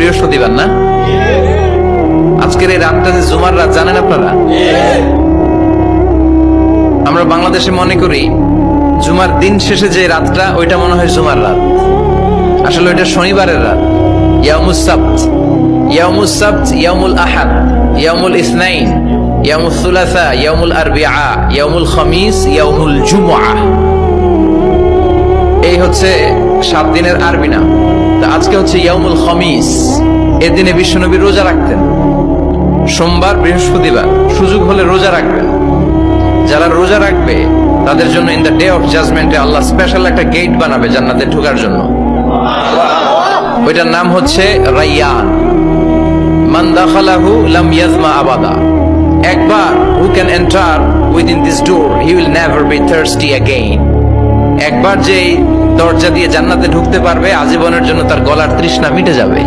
বৃহস্পতিবার না? আজকের এই রাতটা যে জুমার রাত, জানেন আপনারা? আমরা বাংলাদেশে মনে করি জুমার দিন শেষে যে রাতটা, ওইটা মনে হয় জুমার রাত। আসলে ওইটা শনিবারের রাত। ইয়াউমুস সাবত, ইয়াউমুস সাবত, ইয়াউমুল আহাদ, ইয়াউমুল ইসনাইন, ইয়াউমুল সুলাসা, ইয়াউমুল আরবিআ, ইয়াউমুল খামিস, ইয়াউমুল জুমআ। এই হচ্ছে 7 দিনের আরবি নাম। তা আজকে হচ্ছে ইয়াউমুল খামিস। এর দিনে বিশ্বনবী রোজা রাখতেন। সোমবার, বৃহস্পতিবার সুযোগ হলে রোজা রাখবেন। যারা রোজা রাখবে তাদের জন্য ইন দ্য ডে অফ জাজমেন্টে আল্লাহ স্পেশাল একটা গেট বানাবে জান্নাতে ঢোকার জন্য। ওইটার নাম হচ্ছে রাইয়ান। মান দাখালাহু লাম ইয়াজমা আবাদা। একবার who can enter within this door he will never be thirsty again. একবার যে দরজা দিয়ে জান্নাতে ঢুকতে পারবে আজীবনের জন্য তার গলার তৃষ্ণা মিটে যাবে।